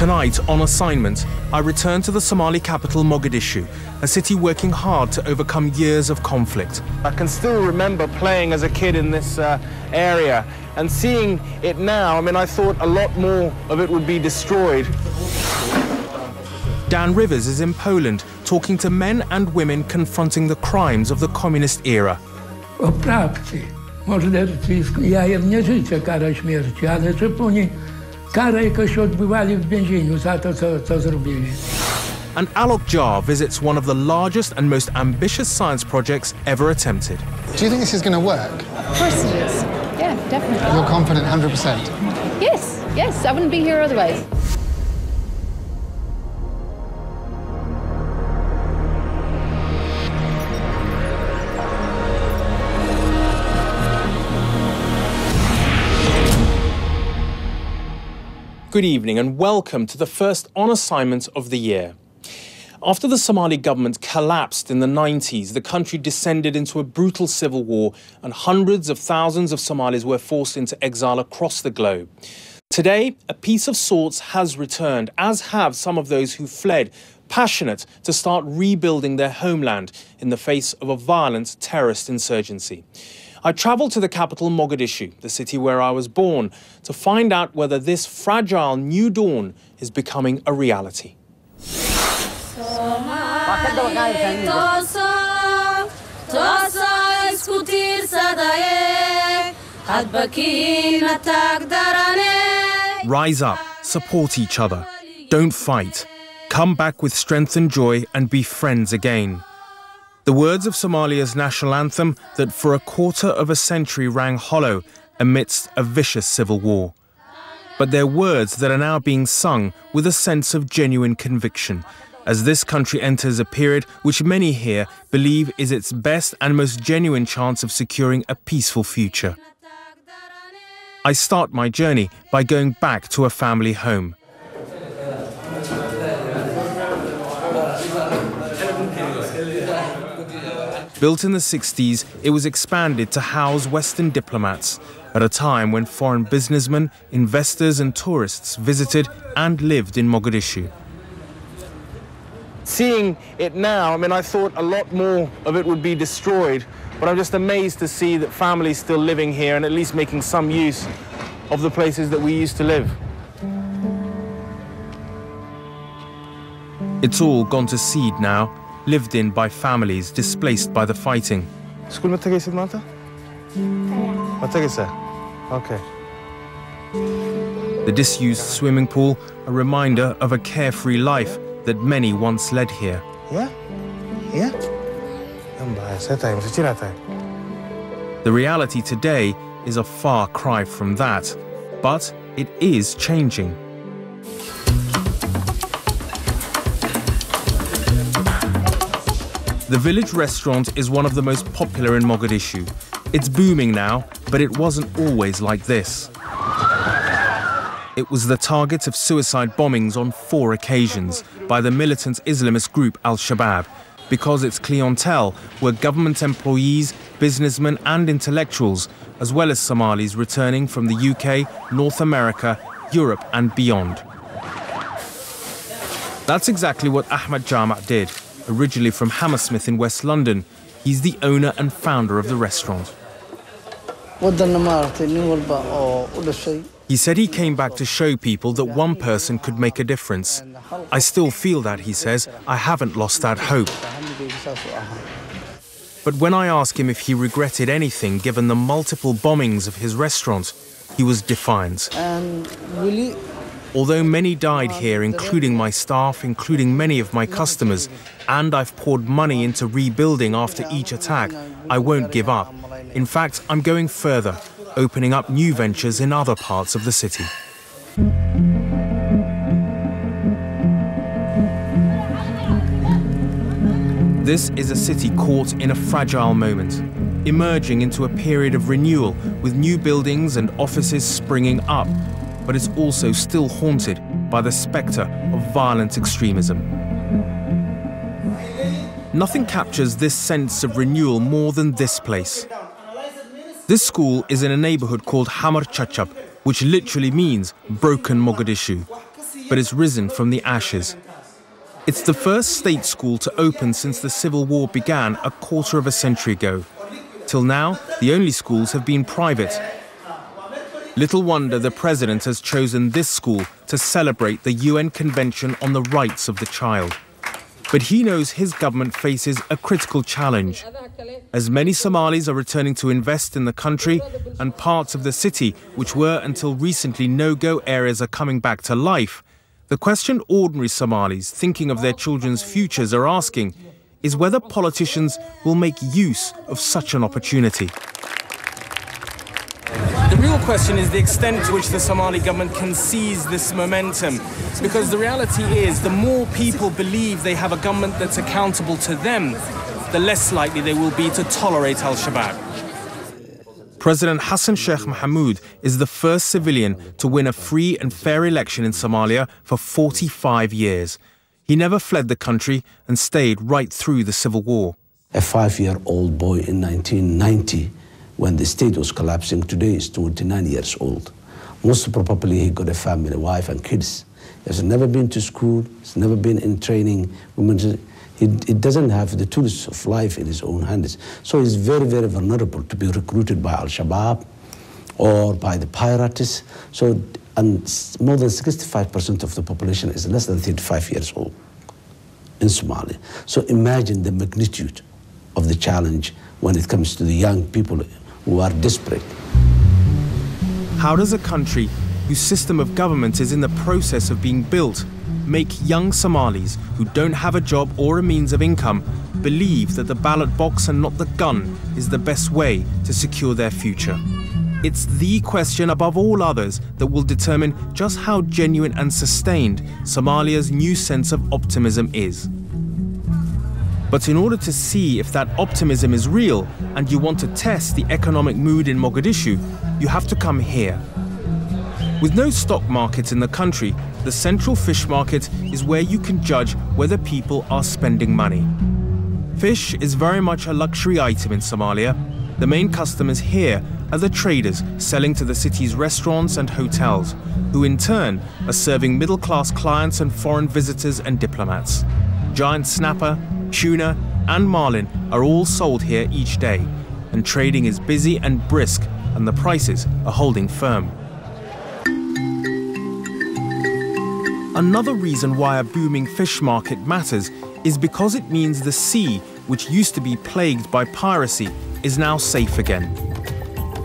Tonight, on assignment, I return to the Somali capital Mogadishu, a city working hard to overcome years of conflict. I can still remember playing as a kid in this area and seeing it now. I mean, I thought a lot more of it would be destroyed. Dan Rivers is in Poland, talking to men and women confronting the crimes of the communist era. O prawdzie. Morderstwo, jajem nie życzę kara śmierci, ale czy później karę jakoś odbywali w więzieniu za to, co zrobili. And Alok Jar visits one of the largest and most ambitious science projects ever attempted. Do you think this is going to work? Of course it is. Yeah, definitely. You're confident 100%? Yes, yes, I wouldn't be here otherwise. Good evening and welcome to the first on assignment of the year. After the Somali government collapsed in the 90s, the country descended into a brutal civil war and hundreds of thousands of Somalis were forced into exile across the globe. Today, a peace of sorts has returned, as have some of those who fled, passionate to start rebuilding their homeland in the face of a violent terrorist insurgency. I travelled to the capital Mogadishu, the city where I was born, to find out whether this fragile new dawn is becoming a reality. Rise up, support each other, don't fight. Come back with strength and joy and be friends again. The words of Somalia's national anthem that for a quarter of a century rang hollow amidst a vicious civil war. But they're words that are now being sung with a sense of genuine conviction, as this country enters a period which many here believe is its best and most genuine chance of securing a peaceful future. I start my journey by going back to a family home. Built in the 60s, it was expanded to house Western diplomats at a time when foreign businessmen, investors and tourists visited and lived in Mogadishu. Seeing it now, I mean, I thought a lot more of it would be destroyed, but I'm just amazed to see that families still living here and at least making some use of the places that we used to live. It's all gone to seed now, lived in by families displaced by the fighting. Okay. The disused swimming pool, a reminder of a carefree life that many once led here. Yeah? Yeah? The reality today is a far cry from that, but it is changing. The village restaurant is one of the most popular in Mogadishu. It's booming now, but it wasn't always like this. It was the target of suicide bombings on 4 occasions by the militant Islamist group Al-Shabaab, because its clientele were government employees, businessmen and intellectuals, as well as Somalis returning from the UK, North America, Europe and beyond. That's exactly what Ahmed Jama' did. Originally from Hammersmith in West London, he's the owner and founder of the restaurant. He said he came back to show people that one person could make a difference. I still feel that, he says. I haven't lost that hope. But when I ask him if he regretted anything given the multiple bombings of his restaurant, he was defiant. Although many died here, including my staff, including many of my customers, and I've poured money into rebuilding after each attack, I won't give up. In fact, I'm going further, opening up new ventures in other parts of the city. This is a city caught in a fragile moment, emerging into a period of renewal with new buildings and offices springing up. But it's also still haunted by the spectre of violent extremism. Nothing captures this sense of renewal more than this place. This school is in a neighborhood called Hamar Chachap, which literally means broken Mogadishu. but it's risen from the ashes. It's the first state school to open since the civil war began a quarter of a century ago. Till now, the only schools have been private. Little wonder the president has chosen this school to celebrate the UN Convention on the Rights of the Child. But he knows his government faces a critical challenge. As many Somalis are returning to invest in the country and parts of the city, which were until recently no-go areas, are coming back to life, the question ordinary Somalis thinking of their children's futures are asking is whether politicians will make use of such an opportunity. The real question is the extent to which the Somali government can seize this momentum. Because the reality is, the more people believe they have a government that's accountable to them, the less likely they will be to tolerate al-Shabaab. President Hassan Sheikh Mohamud is the first civilian to win a free and fair election in Somalia for 45 years. He never fled the country and stayed right through the civil war. A 5-year-old boy in 1990, when the state was collapsing, today is 29 years old. Most probably he got a family, a wife and kids. He has never been to school, he's never been in training. He doesn't have the tools of life in his own hands. So he's very, very vulnerable to be recruited by al-Shabaab or by the pirates. So, and more than 65% of the population is less than 35 years old in Somalia. So imagine the magnitude of the challenge when it comes to the young people who are desperate. How does a country whose system of government is in the process of being built make young Somalis who don't have a job or a means of income believe that the ballot box and not the gun is the best way to secure their future? It's the question above all others that will determine just how genuine and sustained Somalia's new sense of optimism is. But in order to see if that optimism is real and you want to test the economic mood in Mogadishu, you have to come here. With no stock market in the country, the central fish market is where you can judge whether people are spending money. Fish is very much a luxury item in Somalia. The main customers here are the traders selling to the city's restaurants and hotels, who in turn are serving middle-class clients and foreign visitors and diplomats. Giant snapper, tuna and marlin are all sold here each day, and trading is busy and brisk, and the prices are holding firm. Another reason why a booming fish market matters is because it means the sea, which used to be plagued by piracy, is now safe again.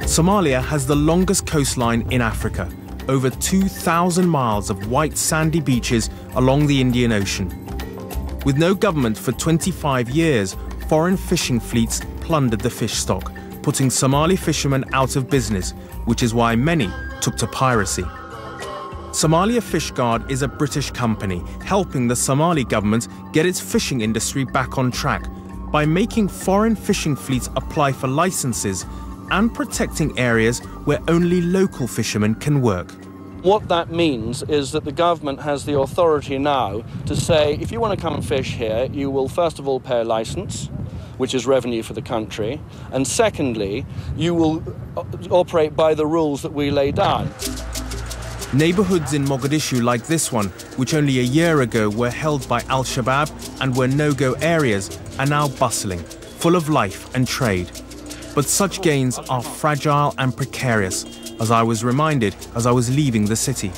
Somalia has the longest coastline in Africa, over 2,000 miles of white sandy beaches along the Indian Ocean. With no government for 25 years, foreign fishing fleets plundered the fish stock, putting Somali fishermen out of business, which is why many took to piracy. Somalia Fish Guard is a British company helping the Somali government get its fishing industry back on track by making foreign fishing fleets apply for licenses and protecting areas where only local fishermen can work. What that means is that the government has the authority now to say, if you want to come and fish here, you will first of all pay a license, which is revenue for the country, and secondly, you will operate by the rules that we lay down. Neighborhoods in Mogadishu like this one, which only a year ago were held by al-Shabaab and were no-go areas, are now bustling, full of life and trade. But such gains are fragile and precarious, as I was reminded as I was leaving the city.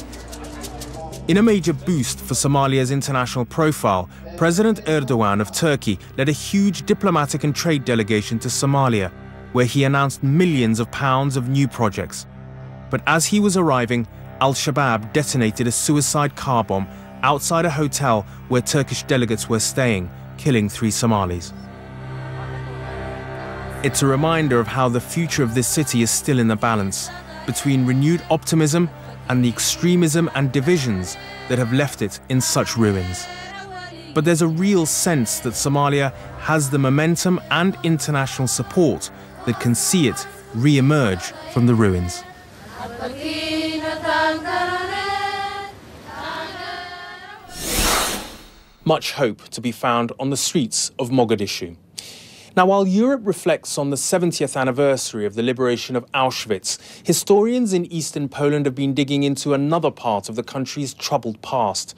In a major boost for Somalia's international profile, President Erdogan of Turkey led a huge diplomatic and trade delegation to Somalia, where he announced millions of pounds of new projects. But as he was arriving, al-Shabaab detonated a suicide car bomb outside a hotel where Turkish delegates were staying, killing 3 Somalis. It's a reminder of how the future of this city is still in the balance between renewed optimism and the extremism and divisions that have left it in such ruins. But there's a real sense that Somalia has the momentum and international support that can see it re-emerge from the ruins. Much hope to be found on the streets of Mogadishu. Now, while Europe reflects on the 70th anniversary of the liberation of Auschwitz, historians in eastern Poland have been digging into another part of the country's troubled past.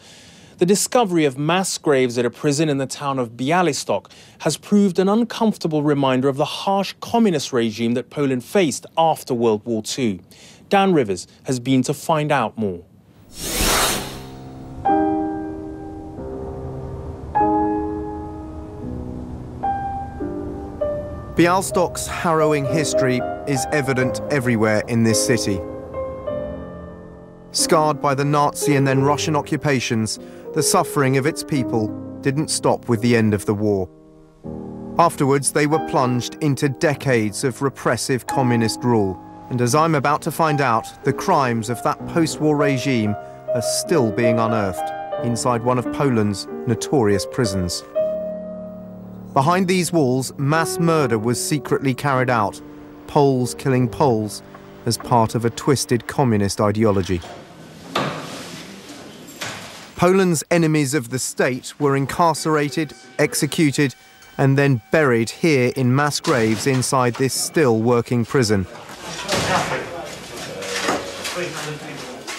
The discovery of mass graves at a prison in the town of Białystok has proved an uncomfortable reminder of the harsh communist regime that Poland faced after World War II. Dan Rivers has been to find out more. Białystok's harrowing history is evident everywhere in this city. Scarred by the Nazi and then Russian occupations, the suffering of its people didn't stop with the end of the war. Afterwards, they were plunged into decades of repressive communist rule. And as I'm about to find out, the crimes of that post-war regime are still being unearthed inside one of Poland's notorious prisons. Behind these walls, mass murder was secretly carried out, Poles killing Poles, as part of a twisted communist ideology. Poland's enemies of the state were incarcerated, executed, and then buried here in mass graves inside this still working prison.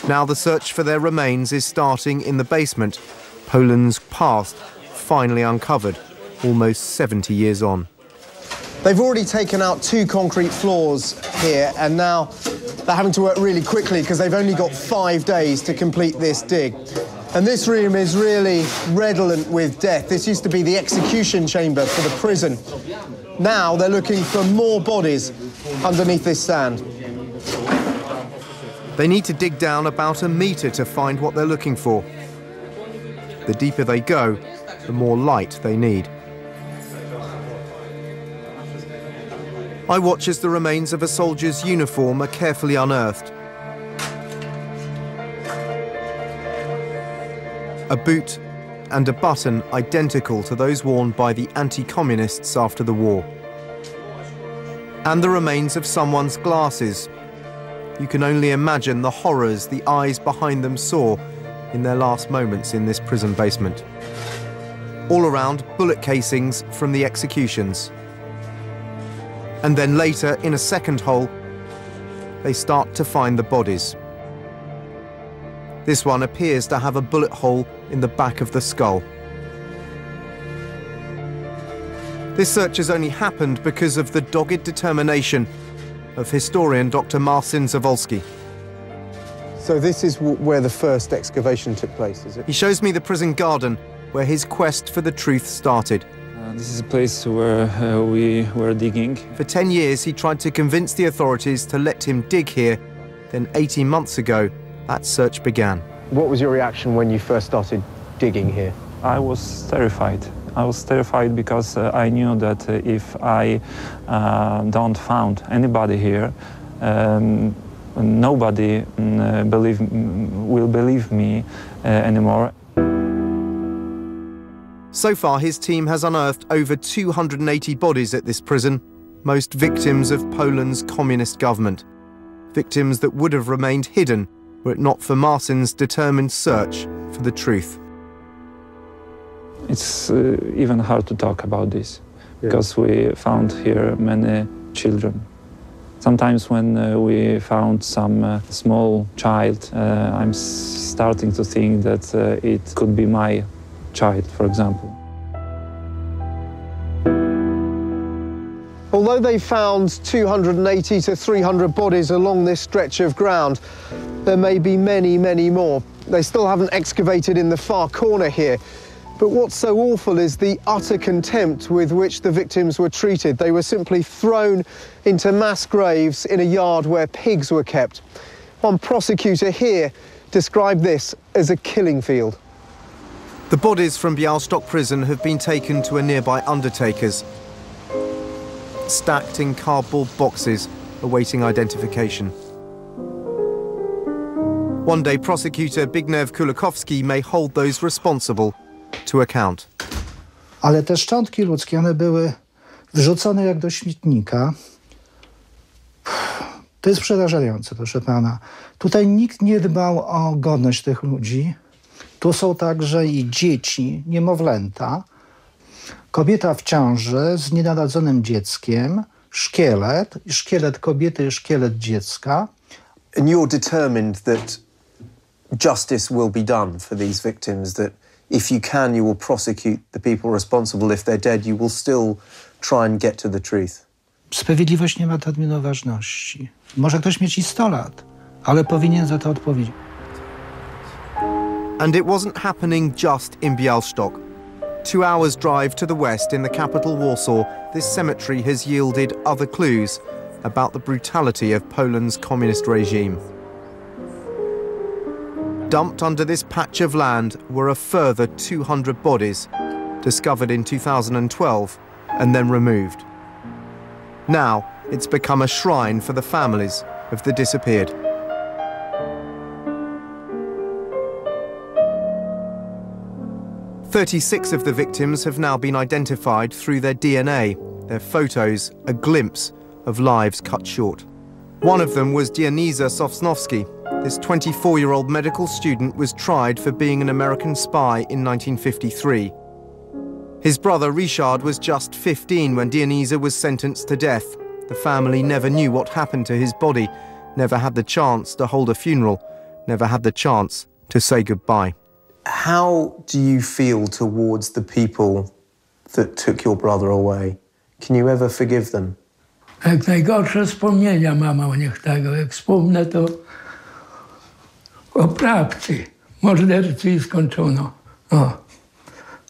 Now the search for their remains is starting in the basement, Poland's past finally uncovered, almost 70 years on. They've already taken out 2 concrete floors here, and now they're having to work really quickly because they've only got 5 days to complete this dig. And this room is really redolent with death. This used to be the execution chamber for the prison. Now they're looking for more bodies underneath this sand. They need to dig down about a metre to find what they're looking for. The deeper they go, the more light they need. I watch as the remains of a soldier's uniform are carefully unearthed. A boot and a button identical to those worn by the anti-communists after the war. And the remains of someone's glasses. You can only imagine the horrors the eyes behind them saw in their last moments in this prison basement. All around, bullet casings from the executions. And then later, in a second hole, they start to find the bodies. This one appears to have a bullet hole in the back of the skull. This search has only happened because of the dogged determination of historian Dr. Marcin Zawolski. So this is where the first excavation took place, is it? He shows me the prison garden, where his quest for the truth started. This is a place where we were digging. For 10 years, he tried to convince the authorities to let him dig here. Then 18 months ago, that search began. What was your reaction when you first started digging here? I was terrified. I was terrified because I knew that if I don't found anybody here, nobody will believe me anymore. So far, his team has unearthed over 280 bodies at this prison, most victims of Poland's communist government. Victims that would have remained hidden were it not for Marcin's determined search for the truth. It's even hard to talk about this, because we found here many children. Sometimes when we found some small child, I'm starting to think that it could be my child, for example. Although they found 280 to 300 bodies along this stretch of ground, there may be many, many more. They still haven't excavated in the far corner here. But what's so awful is the utter contempt with which the victims were treated. They were simply thrown into mass graves in a yard where pigs were kept. One prosecutor here described this as a killing field. The bodies from Białystok prison have been taken to a nearby undertaker's, stacked in cardboard boxes, awaiting identification. One day, prosecutor Zbigniew Kulakowski may hold those responsible to account. Ale te szczątki ludzkie, one były wrzucone jak do śmietnika. To jest przerażające, proszę pana. Tutaj nikt nie dbał o godność tych ludzi. Tu są także i dzieci, niemowlęta. Kobieta w ciąży z nienarodzonym dzieckiem, szkielet kobiety, szkielet dziecka. And you're determined that justice will be done for these victims, that if you can, you will prosecute the people responsible. If they're dead, you will still try and get to the truth. Sprawiedliwość nie ma terminu ważności. Może ktoś mieć i 100 lat, ale powinien za to odpowiedzieć. And it wasn't happening just in Białystok. 2 hours drive to the west in the capital Warsaw, this cemetery has yielded other clues about the brutality of Poland's communist regime. Dumped under this patch of land were a further 200 bodies, discovered in 2012 and then removed. Now it's become a shrine for the families of the disappeared. "36 of the victims have now been identified through their DNA, their photos, a glimpse of lives cut short. One of them was Dioniza Sosnowski. This 24-year-old medical student was tried for being an American spy in 1953. His brother Richard was just 15 when Dioniza was sentenced to death. The family never knew what happened to his body, never had the chance to hold a funeral, never had the chance to say goodbye." How do you feel towards the people that took your brother away? Can you ever forgive them? Jak najgorsze wspomnienia mam o nich tego. Jak wspomnę, to oprawcy, mordercy i skończono. O.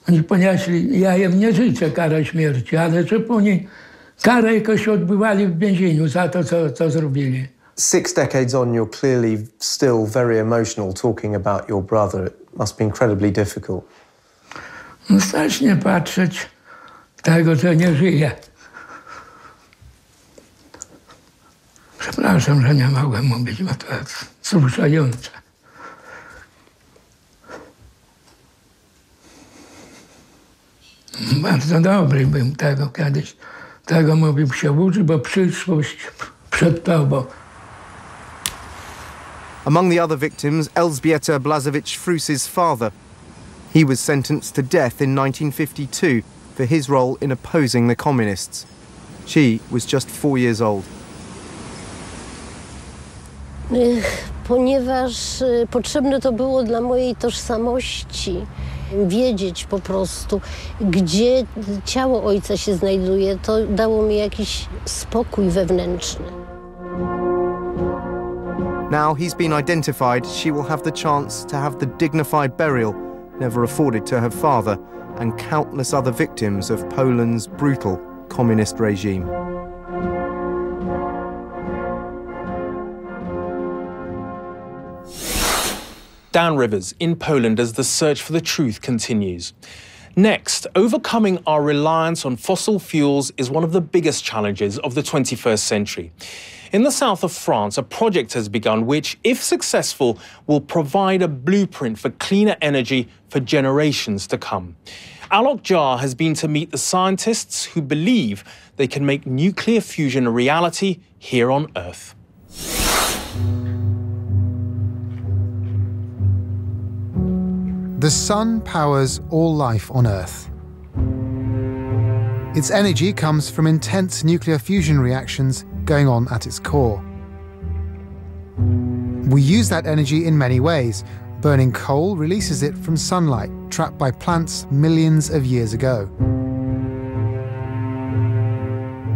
Oni ponieśli, ja im nie życzę karę śmierci, ale żeby oni karę jakoś odbywali w więzieniu za to, co zrobili. 6 decades on, you're clearly still very emotional talking about your brother. It must be incredibly difficult. No strasznie patrzeć tego, co nie żyje. Przepraszam, że nie mogłem mówić, bo to jest wzruszające. Bardzo dobry bym tego kiedyś. Tego mówił się uczyć, bo przyszłość przed tobą. Among the other victims, Elżbieta Blazewicz-Frus's father. He was sentenced to death in 1952 for his role in opposing the communists. She was just 4 years old. Ponieważ potrzebne to było dla mojej tożsamości. Wiedzieć po prostu, gdzie ciało ojca się znajduje, to dało mi jakiś spokój wewnętrzny. Now he's been identified, she will have the chance to have the dignified burial never afforded to her father and countless other victims of Poland's brutal communist regime. Down rivers in Poland as the search for the truth continues. Next, overcoming our reliance on fossil fuels is one of the biggest challenges of the 21st century. In the south of France, a project has begun which, if successful, will provide a blueprint for cleaner energy for generations to come. Alok Jha has been to meet the scientists who believe they can make nuclear fusion a reality here on Earth. The sun powers all life on Earth. Its energy comes from intense nuclear fusion reactions going on at its core. We use that energy in many ways. Burning coal releases it from sunlight trapped by plants millions of years ago.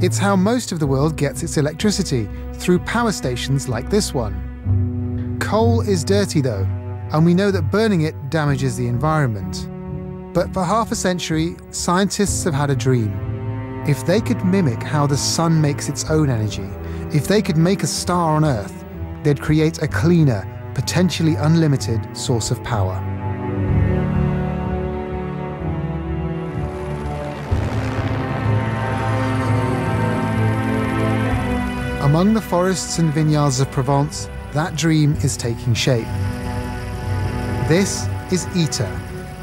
It's how most of the world gets its electricity, through power stations like this one. Coal is dirty though, and we know that burning it damages the environment. But for half a century, scientists have had a dream. If they could mimic how the sun makes its own energy, if they could make a star on Earth, they'd create a cleaner, potentially unlimited source of power. Among the forests and vineyards of Provence, that dream is taking shape. This is ITER,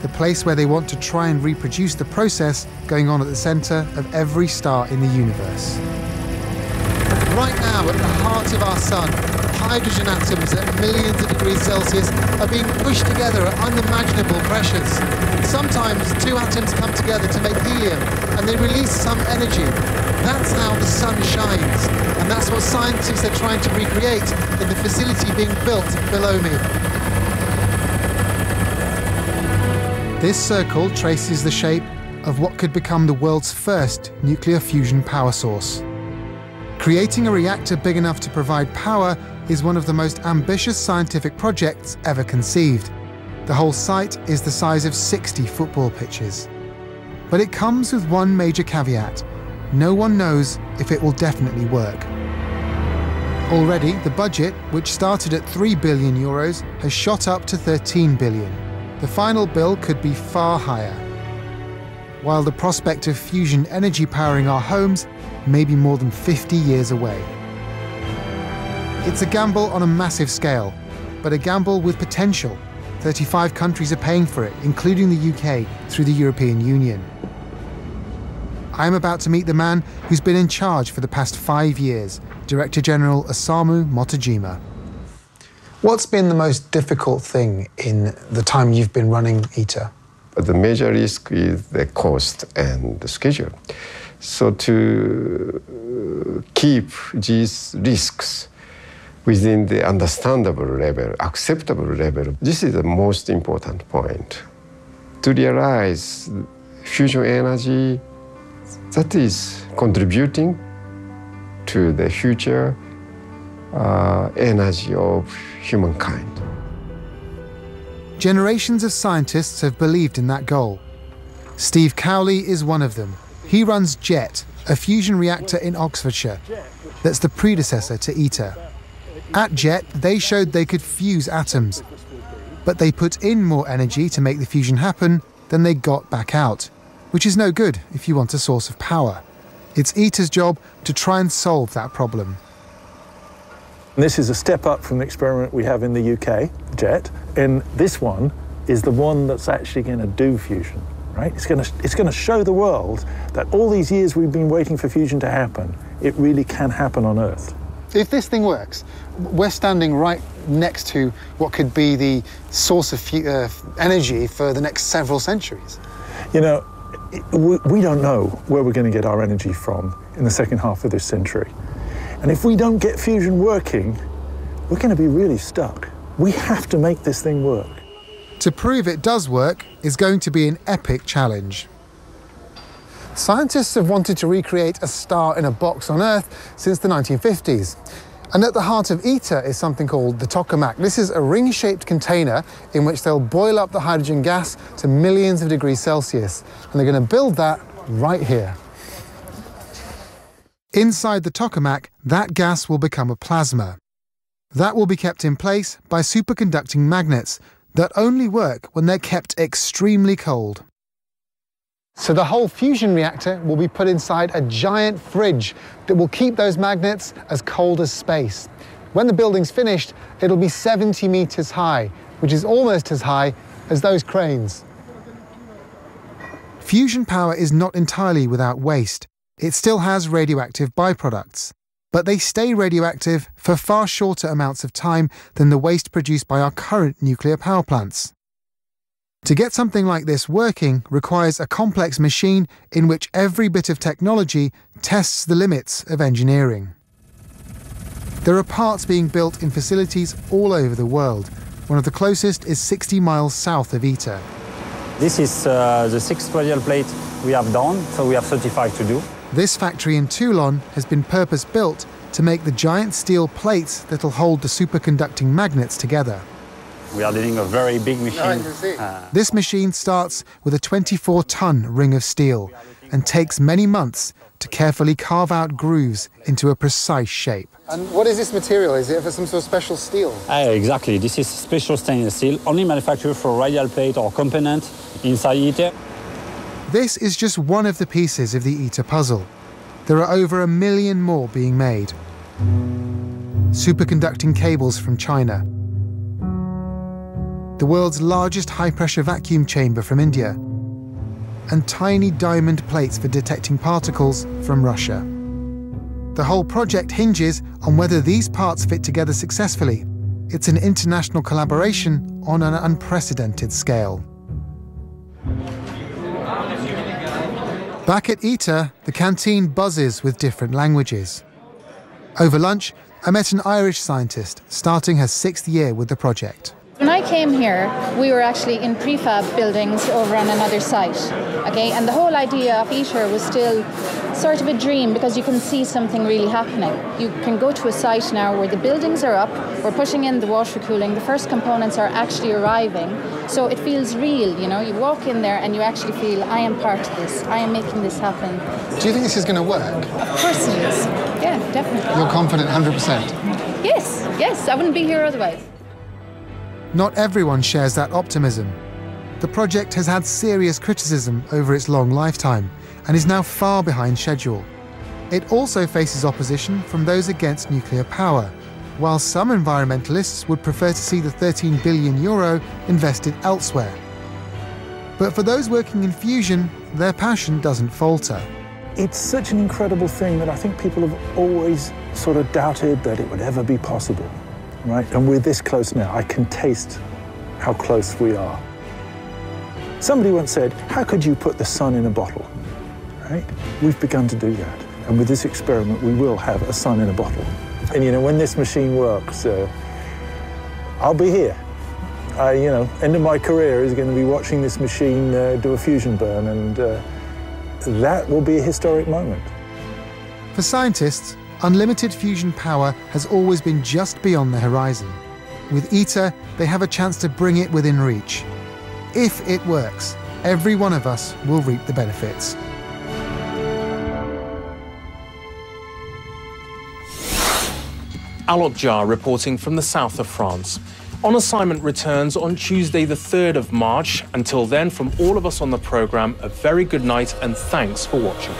the place where they want to try and reproduce the process going on at the center of every star in the universe. Right now, at the heart of our sun, high hydrogen atoms at millions of degrees Celsius are being pushed together at unimaginable pressures. Sometimes two atoms come together to make helium and they release some energy. That's how the sun shines, and that's what scientists are trying to recreate in the facility being built below me. This circle traces the shape of what could become the world's first nuclear fusion power source. Creating a reactor big enough to provide power is one of the most ambitious scientific projects ever conceived. The whole site is the size of 60 football pitches. But it comes with one major caveat. No one knows if it will definitely work. Already, the budget, which started at €3 billion, has shot up to $13 billion. The final bill could be far higher, while the prospect of fusion energy powering our homes may be more than 50 years away. It's a gamble on a massive scale, but a gamble with potential. 35 countries are paying for it, including the UK, through the European Union. I'm about to meet the man who's been in charge for the past 5 years, Director General Osamu Motojima. What's been the most difficult thing in the time you've been running ITER? The major risk is the cost and the schedule. So to keep these risks within the understandable level, acceptable level, this is the most important point. To realize fusion energy that is contributing to the future energy of humankind. Generations of scientists have believed in that goal. Steve Cowley is one of them. He runs JET, a fusion reactor in Oxfordshire that's the predecessor to ITER. At JET, they showed they could fuse atoms, but they put in more energy to make the fusion happen than they got back out, which is no good if you want a source of power. It's ITER's job to try and solve that problem. This is a step up from the experiment we have in the UK, JET, and this one is the one that's actually going to do fusion, right? It's going to show the world that all these years we've been waiting for fusion to happen, it really can happen on Earth. If this thing works, we're standing right next to what could be the source of energy for the next several centuries. You know, we don't know where we're going to get our energy from in the second half of this century. And if we don't get fusion working, we're going to be really stuck. We have to make this thing work. To prove it does work is going to be an epic challenge. Scientists have wanted to recreate a star in a box on Earth since the 1950s. And at the heart of ITER is something called the tokamak. This is a ring-shaped container in which they'll boil up the hydrogen gas to millions of degrees Celsius. And they're going to build that right here. Inside the tokamak, that gas will become a plasma. That will be kept in place by superconducting magnets that only work when they're kept extremely cold. So the whole fusion reactor will be put inside a giant fridge that will keep those magnets as cold as space. When the building's finished, it'll be 70 meters high, which is almost as high as those cranes. Fusion power is not entirely without waste. It still has radioactive byproducts, but they stay radioactive for far shorter amounts of time than the waste produced by our current nuclear power plants. To get something like this working requires a complex machine in which every bit of technology tests the limits of engineering. There are parts being built in facilities all over the world. One of the closest is 60 miles south of ITER. This is the 6th radial plate we have done, so we have 35 to do. This factory in Toulon has been purpose-built to make the giant steel plates that'll hold the superconducting magnets together. We are doing a very big machine. This machine starts with a 24-ton ring of steel and takes many months to carefully carve out grooves into a precise shape. And what is this material? Is it for some sort of special steel? Exactly. This is special stainless steel, only manufactured for radial plate or component inside ITER. This is just one of the pieces of the ITER puzzle. There are over 1 million more being made. Superconducting cables from China. The world's largest high-pressure vacuum chamber from India. And tiny diamond plates for detecting particles from Russia. The whole project hinges on whether these parts fit together successfully. It's an international collaboration on an unprecedented scale. Back at ITER, the canteen buzzes with different languages. Over lunch, I met an Irish scientist starting her 6th year with the project. When I came here, we were actually in prefab buildings over on another site, okay? And the whole idea of ITER was still sort of a dream because you can see something really happening. You can go to a site now where the buildings are up, we're putting in the water cooling, the first components are actually arriving, so it feels real, you know? You walk in there and you actually feel, I am part of this, I am making this happen. Do you think this is going to work? Of course it is. Yeah, definitely. You're confident 100%? Yes, I wouldn't be here otherwise. Not everyone shares that optimism. The project has had serious criticism over its long lifetime and is now far behind schedule. It also faces opposition from those against nuclear power, while some environmentalists would prefer to see the €13 billion invested elsewhere. But for those working in fusion, their passion doesn't falter. It's such an incredible thing that I think people have always sort of doubted that it would ever be possible. Right? And we're this close now. I can taste how close we are. Somebody once said, how could you put the sun in a bottle? Right? We've begun to do that. And with this experiment, we will have a sun in a bottle. And you know, when this machine works, I'll be here. End of my career is going to be watching this machine do a fusion burn, and that will be a historic moment. For scientists, unlimited fusion power has always been just beyond the horizon. With ITER, they have a chance to bring it within reach. If it works, every one of us will reap the benefits. Alok Jha reporting from the south of France. On Assignment returns on Tuesday the 3rd of March. Until then, from all of us on the programme, a very good night and thanks for watching.